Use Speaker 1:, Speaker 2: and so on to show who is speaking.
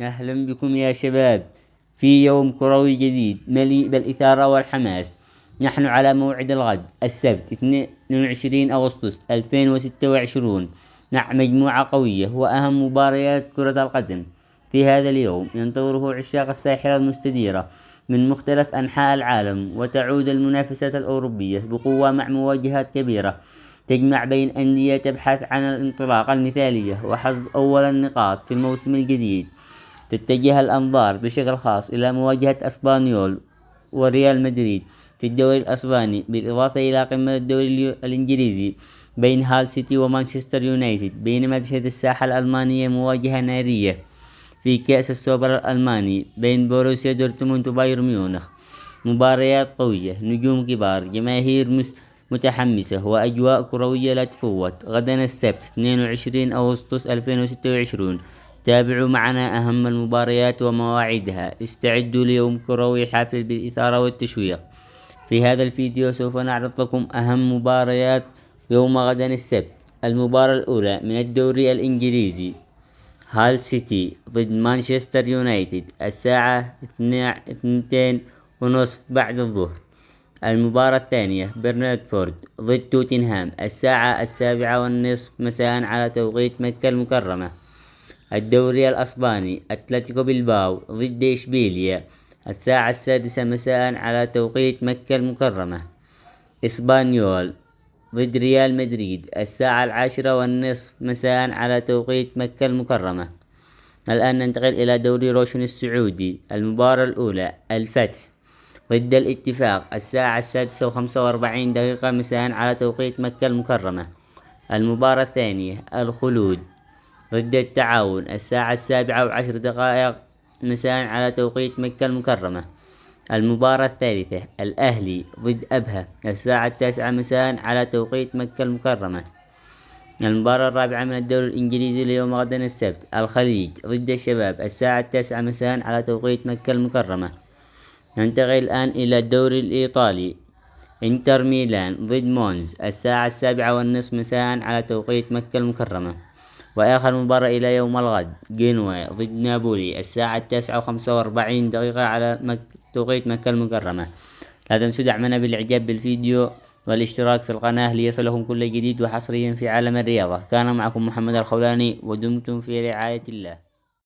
Speaker 1: أهلا بكم يا شباب في يوم كروي جديد مليء بالإثارة والحماس. نحن على موعد الغد السبت 22 أغسطس 2026 مع مجموعة قوية وأهم مباريات كرة القدم. في هذا اليوم ينتظره عشاق الساحرة المستديرة من مختلف أنحاء العالم، وتعود المنافسات الأوروبية بقوة مع مواجهات كبيرة تجمع بين أندية تبحث عن الانطلاقة المثالية وحصد أول النقاط في الموسم الجديد. تتجه الأنظار بشكل خاص إلى مواجهة أسبانيول وريال مدريد في الدوري الأسباني، بالإضافة إلى قمة الدوري الإنجليزي بين هال سيتي ومانشستر يونايتد، بينما تشهد الساحة الألمانية مواجهة نارية في كأس السوبر الألماني بين بوروسيا دورتموند وبايرن ميونخ. مباريات قوية، نجوم كبار، جماهير متحمسة، وأجواء كروية لا تفوت. غدا السبت 22 أغسطس 2026 تابعوا معنا أهم المباريات ومواعيدها. استعدوا ليوم كروي حافل بالإثارة والتشويق. في هذا الفيديو سوف نعرض لكم أهم مباريات يوم غدا السبت. المباراة الأولى من الدوري الإنجليزي، هال سيتي ضد مانشستر يونايتد الساعة 2:30 بعد الظهر. المباراة الثانية، برنتفورد ضد توتنهام الساعة 7:30 مساء على توقيت مكة المكرمة. الدوري الأسباني، أتلتيكو بلباو ضد إشبيليا الساعة 6 مساء على توقيت مكة المكرمة. إسبانيول ضد ريال مدريد الساعة 10:30 مساء على توقيت مكة المكرمة. الآن ننتقل إلى دوري روشن السعودي. المباراة الأولى، الفتح ضد الاتفاق الساعة 6:45 مساء على توقيت مكة المكرمة. المباراة الثانية، الخلود ضد التعاون الساعة 7:10 مساء على توقيت مكة المكرمة. المباراة الثالثة، الأهلي ضد أبها الساعة 9 مساء على توقيت مكة المكرمة. المباراة الرابعة من الدوري الإنجليزي ليوم غدا السبت، الخليج ضد الشباب الساعة 9 مساء على توقيت مكة المكرمة. ننتقل الآن إلى الدوري الإيطالي. إنتر ميلان ضد مونز الساعة 7:30 مساء على توقيت مكة المكرمة. وآخر مباراة إلى يوم الغد، جنوا ضد نابولي الساعة 9:45 على توقيت مكة المكرمة. لا تنسوا دعمنا بالإعجاب بالفيديو والاشتراك في القناة ليصلكم كل جديد وحصريا في عالم الرياضة. كان معكم محمد الخولاني، ودمتم في رعاية الله.